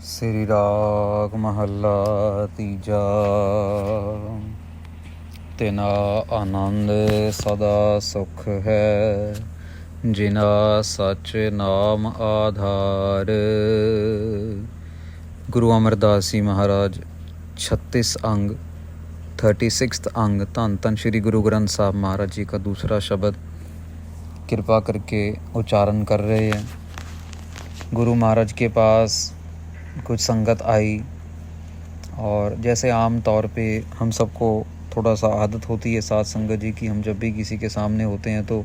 श्री राग महला तीजा। तिना आनंद सदा सुख है, जिना सच नाम आधार। गुरु अमरदास जी महाराज 36 अंग 36 अंग धन धन श्री गुरु ग्रंथ साहब महाराज जी का दूसरा शब्द कृपा करके उच्चारण कर रहे हैं। गुरु महाराज के पास कुछ संगत आई और जैसे आम तौर पे हम सबको थोड़ा सा आदत होती है साथ संगत जी की, हम जब भी किसी के सामने होते हैं तो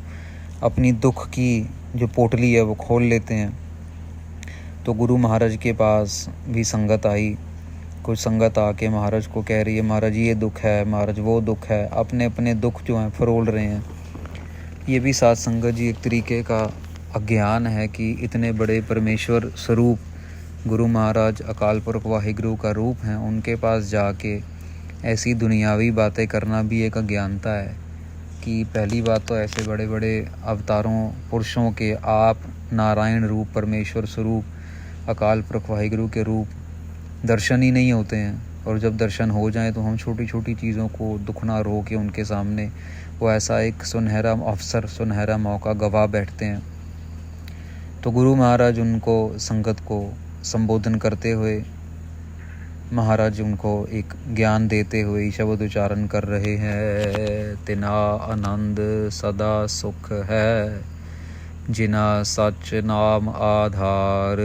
अपनी दुख की जो पोटली है वो खोल लेते हैं। तो गुरु महाराज के पास भी संगत आई। कुछ संगत आके महाराज को कह रही है, महाराज ये दुख है, महाराज वो दुख है, अपने अपने दुख जो हैं फरोल रहे हैं। ये भी साथ संगत जी एक तरीके का अज्ञान है कि इतने बड़े परमेश्वर स्वरूप गुरु महाराज अकाल पुरख वाहिगुरु का रूप हैं, उनके पास जाके ऐसी दुनियावी बातें करना भी एक अज्ञानता है। कि पहली बात तो ऐसे बड़े बड़े अवतारों पुरुषों के आप नारायण रूप परमेश्वर स्वरूप अकाल पुरख वाहिगुरु के रूप दर्शन ही नहीं होते हैं, और जब दर्शन हो जाएं तो हम छोटी छोटी चीज़ों को दुख ना रो के उनके सामने वो ऐसा एक सुनहरा अवसर सुनहरा मौका गवा बैठते हैं। तो गुरु महाराज उनको संगत को संबोधन करते हुए महाराज उनको एक ज्ञान देते हुए शब्द उच्चारण कर रहे हैं। तिना आनंद सदा सुख है, जिना सच नाम आधार।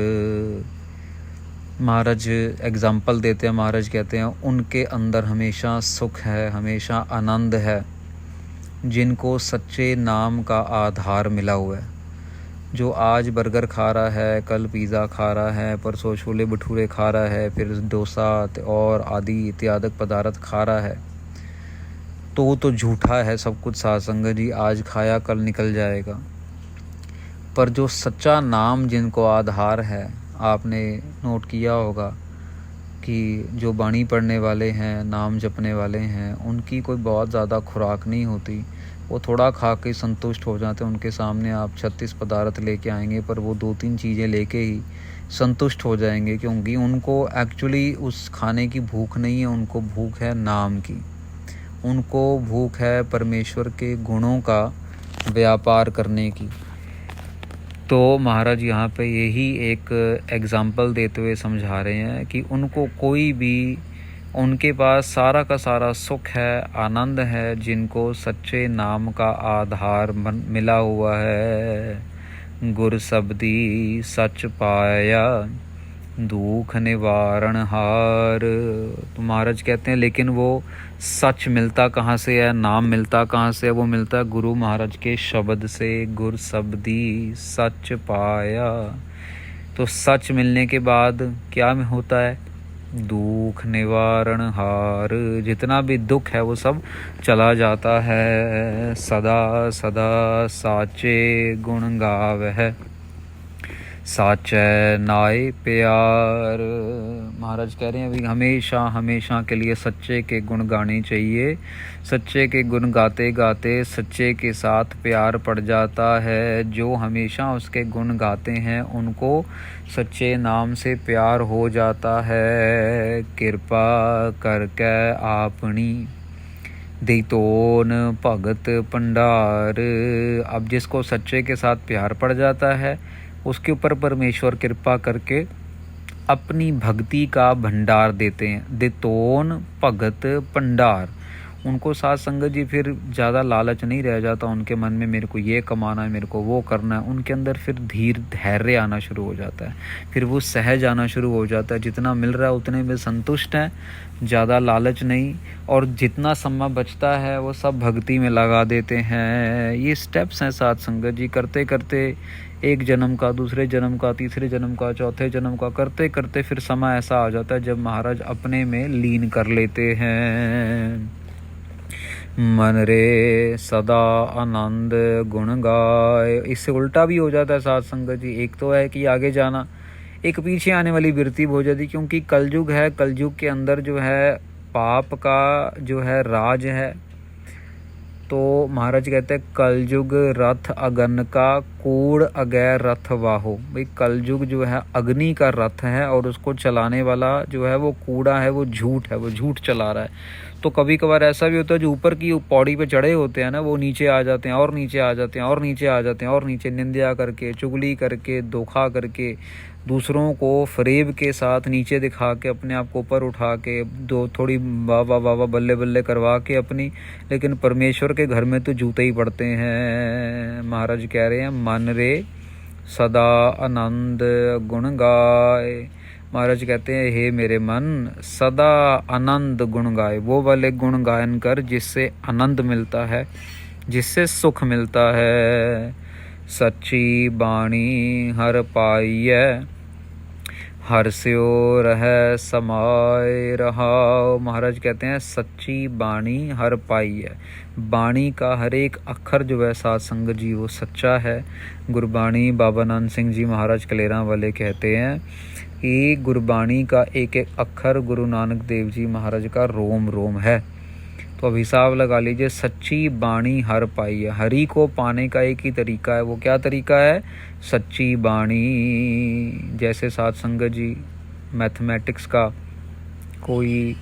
महाराज एग्जाम्पल देते हैं। महाराज कहते हैं उनके अंदर हमेशा सुख है, हमेशा आनंद है, जिनको सच्चे नाम का आधार मिला हुआ है। जो आज बर्गर खा रहा है, कल पिज़्ज़ा खा रहा है, परसों छोले भटूरे खा रहा है, फिर डोसा और आदि इत्यादि पदार्थ खा रहा है, तो वो तो झूठा है सब कुछ साथ संगत जी। आज खाया कल निकल जाएगा। पर जो सच्चा नाम जिनको आधार है, आपने नोट किया होगा कि जो बाणी पढ़ने वाले हैं, नाम जपने वाले हैं, उनकी कोई बहुत ज़्यादा खुराक नहीं होती। वो थोड़ा खा के संतुष्ट हो जाते हैं। उनके सामने आप 36 पदार्थ लेके आएंगे पर वो 2-3 चीज़ें लेके ही संतुष्ट हो जाएंगे, क्योंकि उनको एक्चुअली उस खाने की भूख नहीं है, उनको भूख है नाम की। उनको भूख है परमेश्वर के गुणों का व्यापार करने की। तो महाराज यहाँ पे यही एक एग्ज़ाम्पल देते हुए समझा रहे हैं कि उनको कोई भी, उनके पास सारा का सारा सुख है, आनंद है, जिनको सच्चे नाम का आधार मिला हुआ है। गुर शब्दी सच पाया, दुख निवारण हार। तो महाराज कहते हैं लेकिन वो सच मिलता कहाँ से है, नाम मिलता कहाँ से है? वो मिलता है गुरु महाराज के शब्द से। गुर शब्दी सच पाया। तो सच मिलने के बाद क्या होता है? दुख निवारण हार। जितना भी दुख है वो सब चला जाता है। सदा सदा साचे गुण गावै, साचे नाय प्यार। महाराज कह रहे हैं अभी हमेशा हमेशा के लिए सच्चे के गुण गाने चाहिए। सच्चे के गुण गाते गाते सच्चे के साथ प्यार पड़ जाता है। जो हमेशा उसके गुण गाते हैं उनको सच्चे नाम से प्यार हो जाता है। कृपा करके आपनी दैतोन भगत भंडार। अब जिसको सच्चे के साथ प्यार पड़ जाता है उसके ऊपर परमेश्वर कृपा करके अपनी भक्ति का भंडार देते हैं। दैतोन भगत भंडार। उनको साथ संगत जी फिर ज़्यादा लालच नहीं रह जाता उनके मन में, मेरे को ये कमाना है, मेरे को वो करना है। उनके अंदर फिर धैर्य आना शुरू हो जाता है। फिर वो सहज आना शुरू हो जाता है। जितना मिल रहा है उतने में संतुष्ट हैं, ज़्यादा लालच नहीं। और जितना समय बचता है वो सब भक्ति में लगा देते हैं। ये स्टेप्स हैं साथ संगत जी। करते करते एक जन्म का, दूसरे जन्म का, तीसरे जन्म का, चौथे जन्म का करते करते फिर समय ऐसा आ जाता है जब महाराज अपने में लीन कर लेते हैं। मन रे सदा आनंद गुण गाए। इससे उल्टा भी हो जाता है साथ संगत जी। एक तो है कि आगे जाना, एक पीछे आने वाली वृत्ति हो जाती, क्योंकि कलयुग है। कलयुग के अंदर जो है पाप का जो है राज है, तो महाराज कहते हैं कलयुग रथ अगन का कूड़ अगैर रथ वाहो। भाई कलयुग जो है अग्नि का रथ है और उसको चलाने वाला जो है वो कूड़ा है, वो झूठ है, वो झूठ चला रहा है। तो कभी कभार ऐसा भी होता है जो ऊपर की पौड़ी पे चढ़े होते हैं ना, वो नीचे आ जाते हैं और नीचे आ जाते हैं और नीचे आ जाते हैं और नीचे, निंदा करके, चुगली करके, धोखा करके, दूसरों को फरेब के साथ नीचे दिखा के अपने आप को ऊपर उठा के दो थोड़ी वाह वाह वाह वाह बल्ले बल्ले करवा के अपनी, लेकिन परमेश्वर के घर में तो जूते ही पड़ते हैं। महाराज कह रहे हैं मन रे सदा आनंद गुण गाए। महाराज कहते हैं हे मेरे मन सदा आनंद गुण गाए, वो वाले गुण गायन कर जिससे आनंद मिलता है, जिससे सुख मिलता है। सच्ची बाणी हर पाइय हर स्यो रह समाये रहाओ। महाराज कहते हैं सच्ची बाणी हर पाई है। बाणी का हर एक अक्षर जो है साध संगत जी वो सच्चा है। गुरबाणी बाबा नानक सिंह जी महाराज कलेरा वाले कहते हैं कि गुरबाणी का एक एक अक्षर गुरु नानक देव जी महाराज का रोम रोम है। तो अब हिसाब लगा लीजिए, सच्ची बाणी हर पाई है। हरि को पाने का एक ही तरीका है, वो क्या तरीका है? सच्ची बाणी। जैसे साध संगत जी मैथमेटिक्स का कोई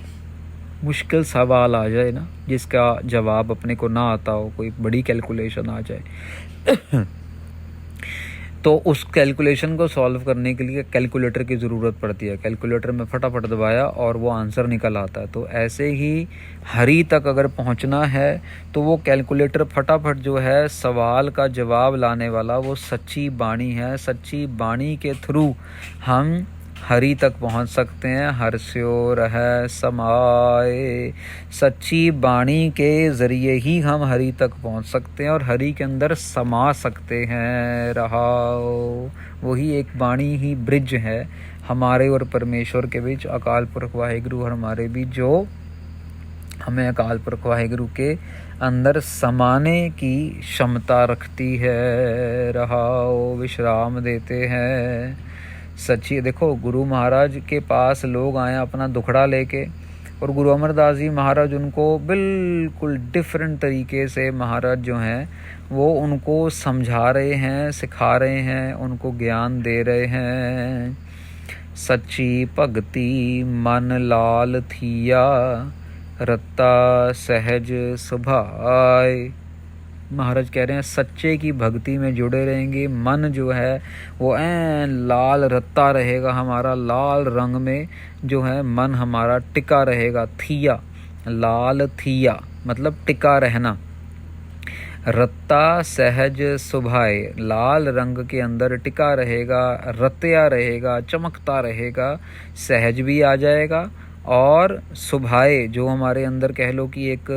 मुश्किल सवाल आ जाए ना, जिसका जवाब अपने को ना आता हो, कोई बड़ी कैलकुलेशन आ जाए तो उस कैलकुलेशन को सॉल्व करने के लिए कैलकुलेटर की ज़रूरत पड़ती है। कैलकुलेटर में फटाफट दबाया और वो आंसर निकल आता है। तो ऐसे ही हरि तक अगर पहुंचना है तो वो कैलकुलेटर फटाफट जो है सवाल का जवाब लाने वाला वो सच्ची बाणी है। सच्ची बाणी के थ्रू हम हरि तक पहुंच सकते हैं। हर स्यो रह समाये। सच्ची बाणी के ज़रिए ही हम हरि तक पहुंच सकते हैं और हरि के अंदर समा सकते हैं। रहाओ वही एक बाणी ही ब्रिज है हमारे और परमेश्वर के बीच, अकाल पुरख वाहिगुरु हमारे बीच, जो हमें अकाल पुरख वाहिगुरु के अंदर समाने की क्षमता रखती है। रहाओ विश्राम देते हैं। सच्ची देखो, गुरु महाराज के पास लोग आए अपना दुखड़ा लेके और गुरु अमरदास जी महाराज उनको बिल्कुल डिफरेंट तरीके से महाराज जो हैं वो उनको समझा रहे हैं, सिखा रहे हैं, उनको ज्ञान दे रहे हैं। सच्ची भगति मन लाल थिया रत्ता सहज सुभाए। महाराज कह रहे हैं सच्चे की भक्ति में जुड़े रहेंगे, मन जो है वो ऐन लाल रत्ता रहेगा हमारा, लाल रंग में जो है मन हमारा टिका रहेगा। थिया, लाल थिया मतलब टिका रहना। रत्ता सहज सुभाए, लाल रंग के अंदर टिका रहेगा, रत्या रहेगा, चमकता रहेगा, सहज भी आ जाएगा और सुभाए जो हमारे अंदर कह लो कि एक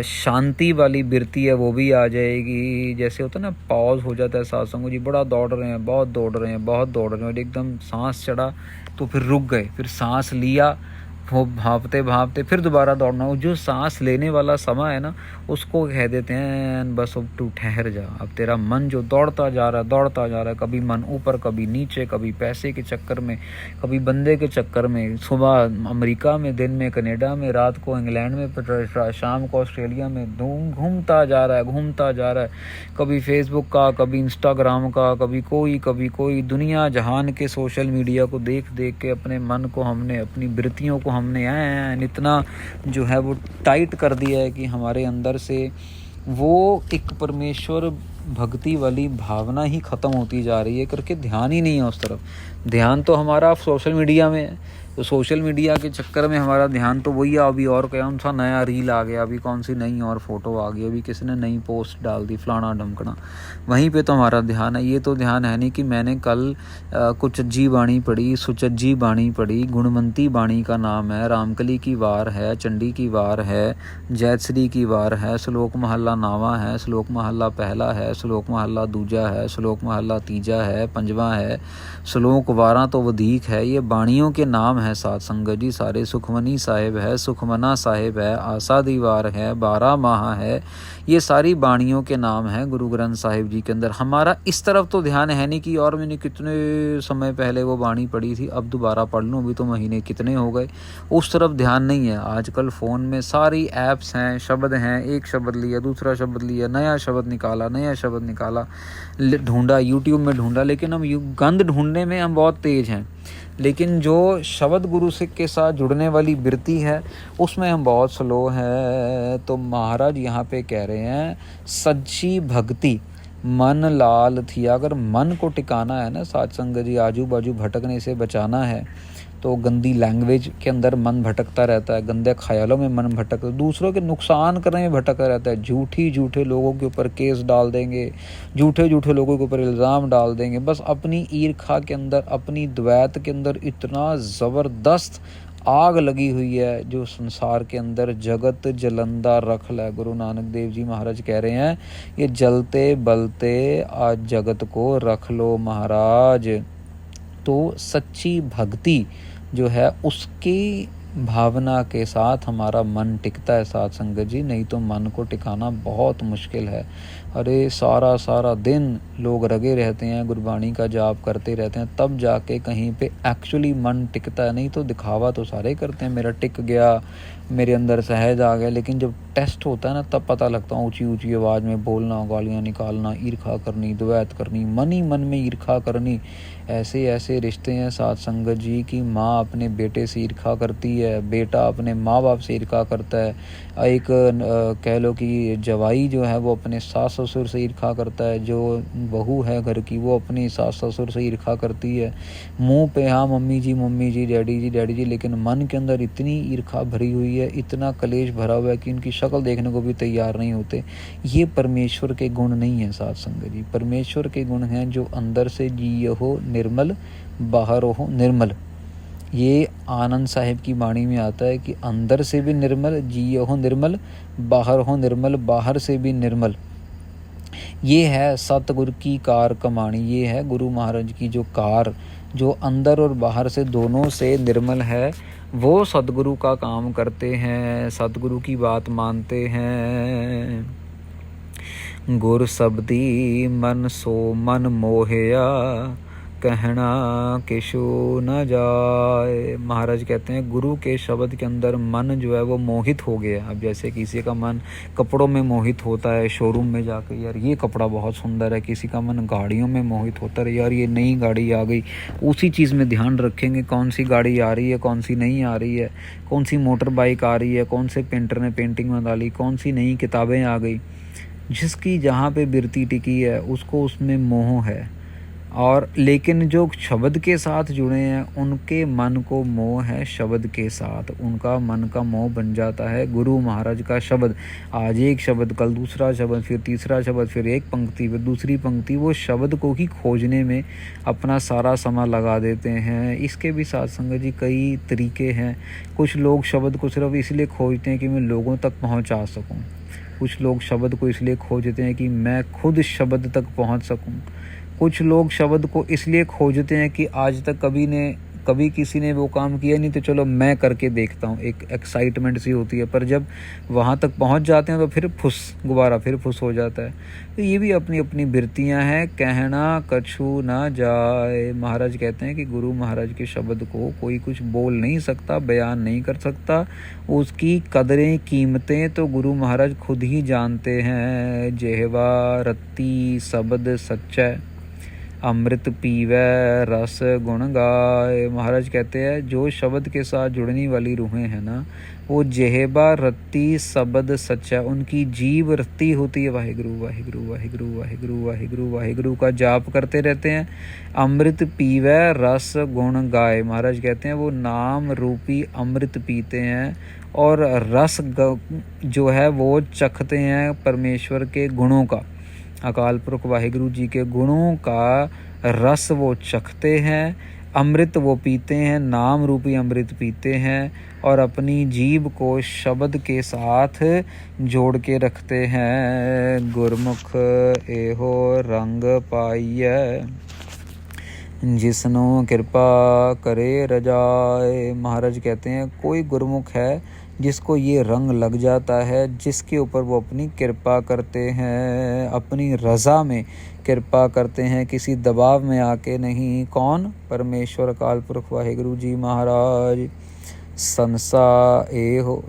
शांति वाली बिरती है वो भी आ जाएगी। जैसे होता है ना, पॉज हो जाता है सासंग जी, बड़ा दौड़ रहे हैं, बहुत दौड़ रहे हैं, बहुत दौड़ रहे हैं और एकदम सांस चढ़ा तो फिर रुक गए, फिर सांस लिया, वो भापते भापते फिर दोबारा दौड़ना। वो जो सांस लेने वाला समय है ना उसको कह देते हैं बस अब तू ठहर जा। अब तेरा मन जो दौड़ता जा रहा है, दौड़ता जा रहा है, कभी मन ऊपर कभी नीचे, कभी पैसे के चक्कर में, कभी बंदे के चक्कर में, सुबह अमेरिका में, दिन में कनाडा में, रात को इंग्लैंड में, शाम को ऑस्ट्रेलिया में घूमता जा रहा है, घूमता जा रहा है। कभी फेसबुक का, कभी इंस्टाग्राम का, कभी कोई दुनिया जहान के सोशल मीडिया को देख देख के अपने मन को हमने, अपनी वृत्तियों को हमने इतना जो है वो टाइट कर दिया है कि हमारे अंदर से वो एक परमेश्वर भक्ति वाली भावना ही ख़त्म होती जा रही है, करके ध्यान ही नहीं है उस तरफ। ध्यान तो हमारा सोशल मीडिया में है, तो सोशल मीडिया के चक्कर में हमारा ध्यान तो वही है। अभी और कौन सा नया रील आ गया, अभी कौन सी नई और फोटो आ गई, अभी किसी ने नई पोस्ट डाल दी, फलाना ढमकना, वहीं पे तो हमारा ध्यान है। ये तो ध्यान है नहीं कि मैंने कल कुचज्जी बाणी पढ़ी, सुचज्जी बाणी पढ़ी, गुणवंती बाणी का नाम है, रामकली की वार है, चंडी की वार है, जैतश्री की वार है, श्लोक महला नावा है, श्लोक महला पहला है, श्लोक महला दूजा है, श्लोक महला तीजा है, पंजवा है, श्लोक 12 तो वधीक है। ये बाणियों के नाम है है साध संगत जी, सारे सुखमनी साहिब है, सुखमना साहिब है, आशा दीवार है, 12 माह है, ये सारी बाणियों के नाम हैं गुरु ग्रंथ साहिब जी के अंदर। हमारा इस तरफ तो ध्यान है नहीं कि और मैंने कितने समय पहले वो बाणी पढ़ी थी, अब दोबारा पढ़ लूँ, अभी तो महीने कितने हो गए, उस तरफ ध्यान नहीं है। आजकल फ़ोन में सारी ऐप्स हैं, शब्द हैं, एक शब्द लिया, दूसरा शब्द लिया, नया शब्द निकाला, नया शब्द निकाला, ढूंढा, यूट्यूब में ढूंढा, लेकिन हम गंध ढूंढने में हम बहुत तेज़ हैं, लेकिन जो शब्द गुरु सिख के साथ जुड़ने वाली बिरती है उसमें हम बहुत स्लो हैं। तो महाराज यहाँ पे कह रहे हैं सच्ची भक्ति मन लाल थी। अगर मन को टिकाना है ना साध संगत जी, आजू बाजू भटकने से बचाना है, तो गंदी लैंग्वेज के अंदर मन भटकता रहता है, गंदे ख्यालों में मन भटकता, दूसरों के नुकसान करने में भटका रहता है, झूठे लोगों के ऊपर केस डाल देंगे, झूठे लोगों के ऊपर इल्ज़ाम डाल देंगे, बस अपनी ईर्खा के अंदर, अपनी द्वैत के अंदर इतना ज़बरदस्त आग लगी हुई है जो संसार के अंदर जगत जलंदा रख है। गुरु नानक देव जी महाराज कह रहे हैं ये जलते बलते आज जगत को रख लो महाराज। तो सच्ची भक्ति जो है उसकी भावना के साथ हमारा मन टिकता है साध संगत जी, नहीं तो मन को टिकाना बहुत मुश्किल है। अरे सारा दिन लोग लगे रहते हैं, गुरबाणी का जाप करते रहते हैं, तब जाके कहीं पे एक्चुअली मन टिकता है, नहीं तो दिखावा तो सारे करते हैं, मेरा टिक गया, मेरे अंदर सहज आ गया, लेकिन जब टेस्ट होता है ना तब पता लगता है, ऊंची आवाज़ में बोलना, गालियाँ निकालना, ईर्खा करनी, द्वैत करनी, मन ही मन में ईर्खा करनी, ऐसे रिश्ते हैं साध संगत जी की माँ अपने बेटे से ईर्खा करती है, बेटा अपने माँ बाप से ईर्खा करता है, एक कह लो कि जवाई जो है वो अपने सास ससुर से ईर्खा करता है, जो बहू है घर की वो अपनी सास ससुर से ईर्खा करती है, मुंह पे हाँ मम्मी जी डैडी जी, लेकिन मन के अंदर इतनी ईर्खा भरी हुई है, इतना कलेश भरा हुआ है कि उनकी शक्ल देखने को भी तैयार नहीं होते। ये परमेश्वर के गुण नहीं है साध संगत जी। परमेश्वर के गुण हैं जो अंदर से जिये हो निर्मल, बाहर हो निर्मल। ये आनंद साहिब की वाणी में आता है कि अंदर से भी निर्मल, जिये हो निर्मल, बाहर हो निर्मल, बाहर से भी निर्मल। ये है सतगुरु की कार कमाणी, ये है गुरु महाराज की जो कार, जो अंदर और बाहर से दोनों से निर्मल है, वो सतगुरु का काम करते हैं, सतगुरु की बात मानते हैं। गुर शब्दी मन सो मन मोहया, कहना किशु न जाए। महाराज कहते हैं गुरु के शब्द के अंदर मन जो है वो मोहित हो गया। अब जैसे किसी का मन कपड़ों में मोहित होता है, शोरूम में जाकर यार ये कपड़ा बहुत सुंदर है, किसी का मन गाड़ियों में मोहित होता है, यार ये नई गाड़ी आ गई, उसी चीज़ में ध्यान रखेंगे कौन सी गाड़ी आ रही है, कौन सी नहीं आ रही है, कौन सी मोटर बाइक आ रही है, कौन से पेंटर ने पेंटिंग में डाली, कौन सी नई किताबें आ गई। जिसकी जहाँ पे बिरती टिकी है उसको उसमें मोह है, और लेकिन जो शब्द के साथ जुड़े हैं उनके मन को मोह है शब्द के साथ, उनका मन का मोह बन जाता है गुरु महाराज का शब्द। आज एक शब्द, कल दूसरा शब्द, फिर तीसरा शब्द, फिर एक पंक्ति, फिर दूसरी पंक्ति, वो शब्द को ही खोजने में अपना सारा समय लगा देते हैं। इसके भी साथ संगत जी कई तरीके हैं। कुछ लोग शब्द को सिर्फ इसलिए खोजते हैं कि मैं लोगों तक पहुँचा सकूँ, कुछ लोग शब्द को इसलिए खोजते हैं कि मैं खुद शब्द तक पहुँच सकूँ, कुछ लोग शब्द को इसलिए खोजते हैं कि आज तक कभी किसी ने वो काम किया नहीं तो चलो मैं करके देखता हूँ, एक एक्साइटमेंट सी होती है, पर जब वहाँ तक पहुँच जाते हैं तो फिर गुब्बारा फिर फुस हो जाता है। तो ये भी अपनी अपनी बिरतियाँ हैं, कहना कछु ना जाए। महाराज कहते हैं कि गुरु महाराज के शब्द को कोई कुछ बोल नहीं सकता, बयान नहीं कर सकता, उसकी कदरें कीमतें तो गुरु महाराज खुद ही जानते हैं। जेहवा रत्ती शब्द सच्चा, अमृत पीवै रस गुण गाए। महाराज कहते हैं जो शब्द के साथ जुड़ने वाली रूहें हैं ना, वो जेहबा रत्ती शब्द सच्चा, उनकी जीव रत्ती होती है वाहिगुरु वाहिगुरु वाहिगुरु वाहिगुरु वाहिगुरु वाहिगुरु का जाप करते रहते हैं। अमृत पीवै रस गुण गाए, महाराज कहते हैं वो नाम रूपी अमृत पीते हैं और रस जो है वो चखते हैं परमेश्वर के गुणों का, अकाल पुरख वाहिगुरु जी के गुणों का रस वो चखते हैं, अमृत वो पीते हैं, नाम रूपी अमृत पीते हैं और अपनी जीभ को शब्द के साथ जोड़ के रखते हैं। गुरमुख एहो रंग पाइय, जिसनों कृपा करे रजाए। महाराज कहते हैं कोई गुरुमुख है जिसको ये रंग लग जाता है, जिसके ऊपर वो अपनी कृपा करते हैं, अपनी रज़ा में कृपा करते हैं, किसी दबाव में आके नहीं। कौन? परमेश्वर अकाल पुरख वाहिगुरु जी महाराज।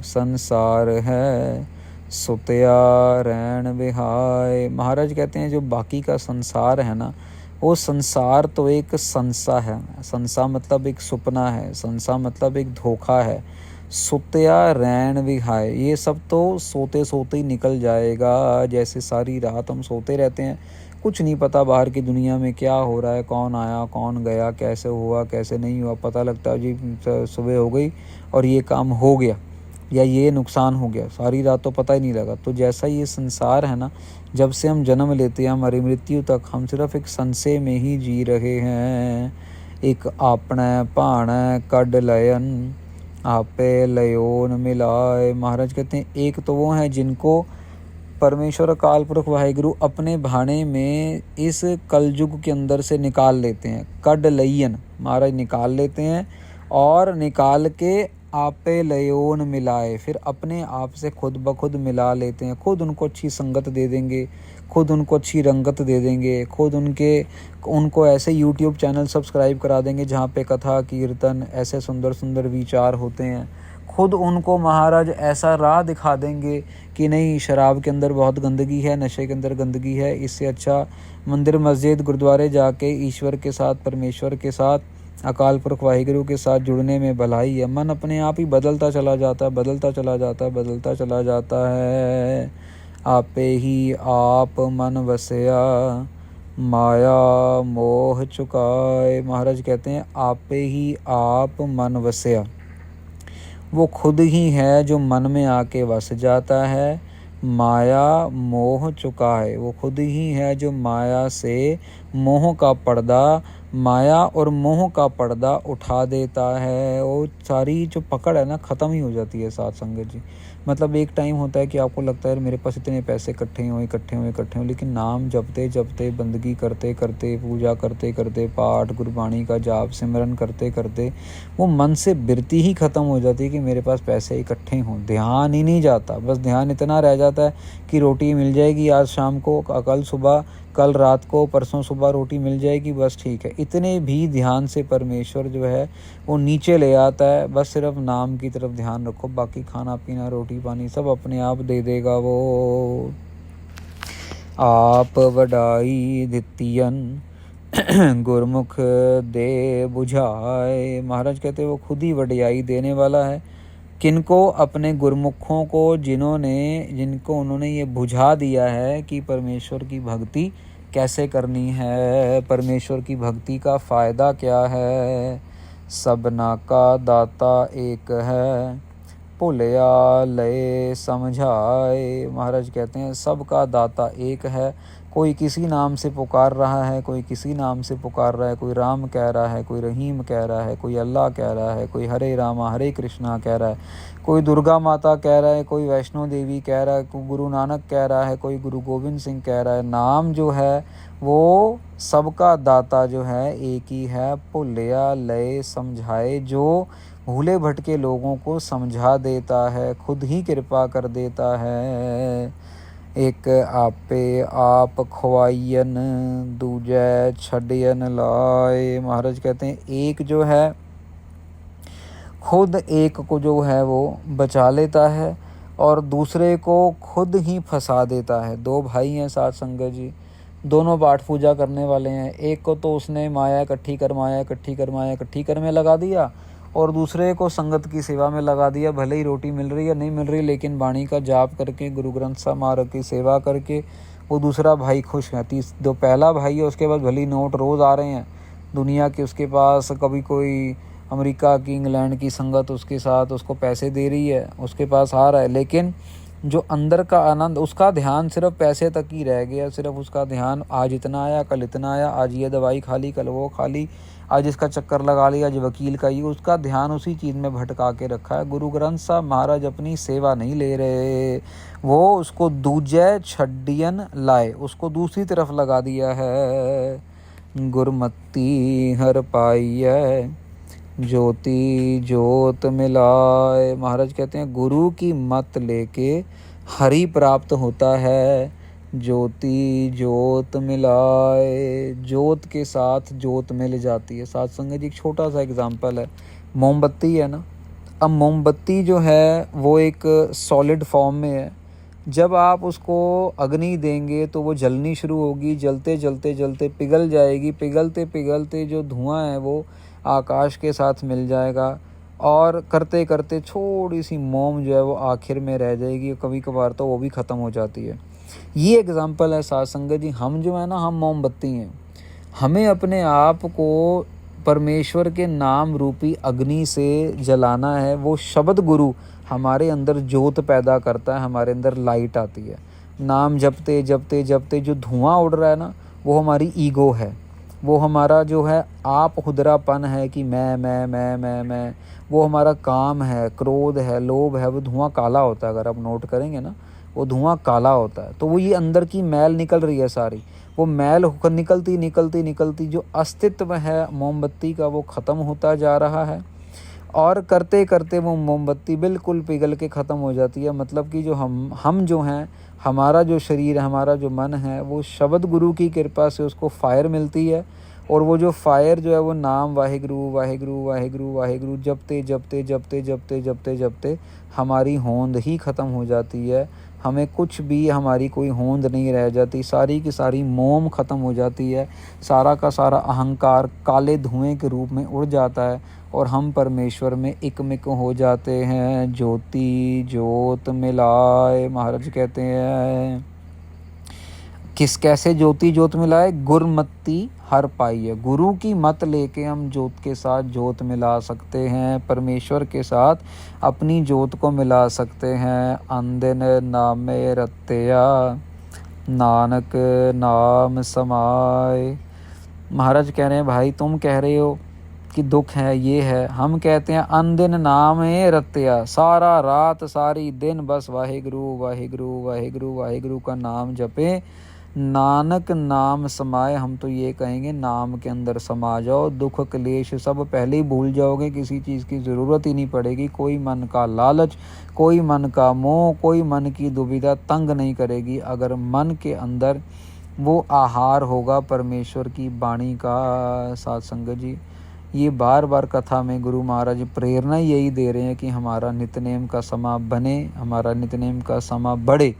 संसार है सुतया रैन विहाय। महाराज कहते हैं जो बाकी का संसार है ना, वो संसार तो एक संसा है। संसा मतलब एक सपना है, संसा मतलब एक धोखा है। सुतया रैन विहाय, ये सब तो सोते सोते ही निकल जाएगा। जैसे सारी रात हम सोते रहते हैं, कुछ नहीं पता बाहर की दुनिया में क्या हो रहा है, कौन आया कौन गया, कैसे हुआ कैसे नहीं हुआ। पता लगता है जी सुबह हो गई और ये काम हो गया या ये नुकसान हो गया, सारी रात तो पता ही नहीं लगा। तो जैसा ये संसार है ना, जब से हम जन्म लेते हैं हमारी मृत्यु तक हम सिर्फ एक संशय में ही जी रहे हैं। एक आपने भाणे कड लयन आपे लयोन मिलाए। महाराज कहते हैं एक तो वो हैं जिनको परमेश्वर अकाल पुरख वाहिगुरु अपने भाने में इस कलयुग के अंदर से निकाल लेते हैं। कड लयन महाराज निकाल लेते हैं और निकाल के आपे लयोन मिलाए, फिर अपने आप से खुद ब खुद मिला लेते हैं। खुद उनको अच्छी संगत दे देंगे, खुद उनको अच्छी रंगत दे देंगे, खुद उनको ऐसे यूट्यूब चैनल सब्सक्राइब करा देंगे जहाँ पे कथा कीर्तन ऐसे सुंदर सुंदर विचार होते हैं। खुद उनको महाराज ऐसा राह दिखा देंगे कि नहीं, शराब के अंदर बहुत गंदगी है, नशे के अंदर गंदगी है, इससे अच्छा मंदिर मस्जिद गुरुद्वारे जाके ईश्वर के साथ, परमेश्वर के साथ, अकाल पुरख वाहिगुरु के साथ जुड़ने में भलाई है। मन अपने आप ही बदलता चला जाता है, बदलता चला जाता है, बदलता चला जाता है। आपे ही आप मन वसया माया मोह चुकाए। महाराज कहते हैं आपे ही आप मन वसया, वो खुद ही है जो मन में आके वस जाता है। माया मोह चुकाए, वो खुद ही है जो माया से मोह का पर्दा, माया और मोह का पर्दा उठा देता है। वो सारी जो पकड़ है ना ख़त्म ही हो जाती है साथ संगत जी। मतलब एक टाइम होता है कि आपको लगता है मेरे पास इतने पैसे इकट्ठे हुए, लेकिन नाम जपते जपते, बंदगी करते करते, पूजा करते करते, पाठ गुरबाणी का जाप सिमरन करते करते वो मन से बिरती ही ख़त्म हो जाती है कि मेरे पास पैसे इकट्ठे हों। ध्यान ही नहीं जाता, बस ध्यान इतना रह जाता है कि रोटी मिल जाएगी आज शाम को, कल सुबह, कल रात को, परसों सुबह रोटी मिल जाएगी, बस ठीक है। इतने भी ध्यान से परमेश्वर जो है वो नीचे ले आता है। बस सिर्फ नाम की तरफ ध्यान रखो, बाकी खाना पीना रोटी पानी सब अपने आप दे देगा वो। आप वडाई दितियन गुरमुख दे बुझाए। महाराज कहते वो खुद ही वडियाई देने वाला है। किनको? अपने गुरमुखों को, जिनको उन्होंने ये बुझा दिया है कि परमेश्वर की भक्ति कैसे करनी है, परमेश्वर की भक्ति का फ़ायदा क्या है। सबना का दाता एक है भुलिया लय समझाए। महाराज कहते हैं सबका दाता एक है। कोई किसी नाम से पुकार रहा है, कोई किसी नाम से पुकार रहा है, कोई राम कह रहा है, कोई रहीम कह रहा है, कोई अल्लाह कह रहा है, कोई हरे रामा हरे कृष्णा कह रहा है, कोई दुर्गा माता कह रहा है, कोई वैष्णो देवी कह रहा है, कोई गुरु नानक कह रहा है, कोई गुरु गोविंद सिंह कह रहा है। नाम जो है वो सबका दाता जो है एक ही है। भुलिया लय समझाए, जो भूले भटके लोगों को समझा देता है, खुद ही कृपा कर देता है। एक आपे आप खुआयन दूजे छड़ियन लाए। महाराज कहते हैं एक जो है खुद एक को जो है वो बचा लेता है और दूसरे को खुद ही फंसा देता है। दो भाई हैं साथ संगत जी, दोनों पाठ पूजा करने वाले हैं। एक को तो उसने माया इकट्ठी कर में लगा दिया और दूसरे को संगत की सेवा में लगा दिया। भले ही रोटी मिल रही है नहीं मिल रही, लेकिन वाणी का जाप करके, गुरु ग्रंथ साहब महाराज की सेवा करके वो दूसरा भाई खुश है। जो पहला भाई है उसके पास भले ही नोट रोज़ आ रहे हैं दुनिया के, उसके पास कभी कोई अमेरिका की, इंग्लैंड की संगत उसके साथ उसको पैसे दे रही है, उसके पास आ रहा है, लेकिन जो अंदर का आनंद, उसका ध्यान सिर्फ पैसे तक ही रह गया। सिर्फ उसका ध्यान आज इतना आया, कल इतना आया, आज ये दवाई खा ली, कल वो खा ली, आज इसका चक्कर लगा लिया, आज वकील का ही, उसका ध्यान उसी चीज़ में भटका के रखा है। गुरु ग्रंथ साहब महाराज अपनी सेवा नहीं ले रहे, वो उसको दूजे छड्डियन लाए, उसको दूसरी तरफ लगा दिया है। गुरमति हर पाइय, ज्योति ज्योत मिलाए। महाराज कहते हैं गुरु की मत लेके हरि प्राप्त होता है, ज्योति ज्योत मिलाए। ज्योत के साथ ज्योत मिल जाती है। साथ संगत जी एक छोटा सा एग्जाम्पल है, मोमबत्ती है ना। अब मोमबत्ती जो है वो एक सॉलिड फॉर्म में है। जब आप उसको अग्नि देंगे तो वो जलनी शुरू होगी, जलते जलते जलते पिघल जाएगी। पिघलते पिघलते जो धुआं है वो आकाश के साथ मिल जाएगा, और करते करते छोटी सी मोम जो है वो आखिर में रह जाएगी। कभी कभार तो वो भी ख़त्म हो जाती है। ये एग्ज़ाम्पल है साथ संगत जी। हम जो है ना, हम मोमबत्ती हैं। हमें अपने आप को परमेश्वर के नाम रूपी अग्नि से जलाना है। वो शब्द गुरु हमारे अंदर ज्योत पैदा करता है, हमारे अंदर लाइट आती है। नाम जपते जपते जपते जो धुआं उड़ रहा है ना, वो हमारी ईगो है, वो हमारा जो है आप खुदरापन है कि मैं। वो हमारा काम है, क्रोध है, लोभ है। वो धुआं काला होता है, अगर आप नोट करेंगे ना, वो धुआं काला होता है। तो वो ये अंदर की मैल निकल रही है सारी। वो मैल होकर निकलती निकलती निकलती जो अस्तित्व है मोमबत्ती का, वो ख़त्म होता जा रहा है। और करते करते वो मोमबत्ती बिल्कुल पिघल के ख़त्म हो जाती है। मतलब कि जो हम जो हैं, हमारा जो शरीर है, हमारा जो मन है, वो शब्द गुरु की कृपा से उसको फायर मिलती है। और वो जो फायर जो है वो नाम वाहिगुरु वाहिगुरु वाहिगुरु वाहिगुरु जपते जपते जपते जपते जपते जपते हमारी होंद ही ख़त्म हो जाती है। हमें कुछ भी, हमारी कोई होंद नहीं रह जाती। सारी की सारी मोम ख़त्म हो जाती है। सारा का सारा अहंकार काले धुएं के रूप में उड़ जाता है, और हम परमेश्वर में एकमिक हो जाते हैं। ज्योति ज्योत मिलाए, महाराज कहते हैं। कैसे ज्योति ज्योत मिलाए? गुरमति हर पाइए। गुरु की मत लेके हम ज्योत के साथ ज्योत मिला सकते हैं, परमेश्वर के साथ अपनी ज्योत को मिला सकते हैं। अंदिन नामे रत्या, नानक नाम समाए। महाराज कह रहे हैं, भाई तुम कह रहे हो कि दुख है, ये है। हम कहते हैं अनदिन नामे रत्या, सारा रात सारी दिन बस वाहिगुरु वाहिगुरु वाहिगुरु वाहिगुरु का नाम जपे। नानक नाम समाए। हम तो ये कहेंगे नाम के अंदर समा जाओ, दुख क्लेश सब पहले ही भूल जाओगे। किसी चीज़ की ज़रूरत ही नहीं पड़ेगी। कोई मन का लालच, कोई मन का मोह, कोई मन की दुविधा तंग नहीं करेगी, अगर मन के अंदर वो आहार होगा परमेश्वर की वाणी का। साथ संगत जी, ये बार बार कथा में गुरु महाराज प्रेरणा यही दे रहे हैं कि हमारा नित्यनेम का समा बने, हमारा नित्यनेम का समा बढ़े।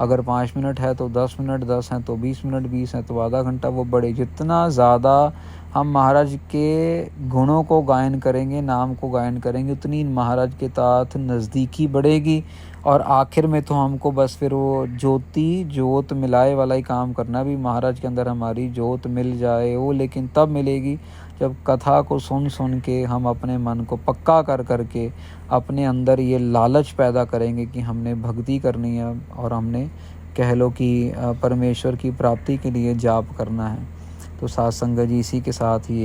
अगर 5 मिनट है तो 10 मिनट, 10 हैं तो 20 मिनट, 20 हैं तो आधा घंटा, वो बढ़े। जितना ज़्यादा हम महाराज के गुणों को गायन करेंगे, नाम को गायन करेंगे, उतनी महाराज के साथ नज़दीकी बढ़ेगी। और आखिर में तो हमको बस फिर वो ज्योति ज्योत मिलाए वाला ही काम करना भी। महाराज के अंदर हमारी ज्योत मिल जाए, वो लेकिन तब मिलेगी जब कथा को सुन सुन के हम अपने मन को पक्का कर करके अपने अंदर ये लालच पैदा करेंगे कि हमने भक्ति करनी है, और हमने कह लो कि परमेश्वर की प्राप्ति के लिए जाप करना है। तो साथ संगत जी, इसी के साथ ये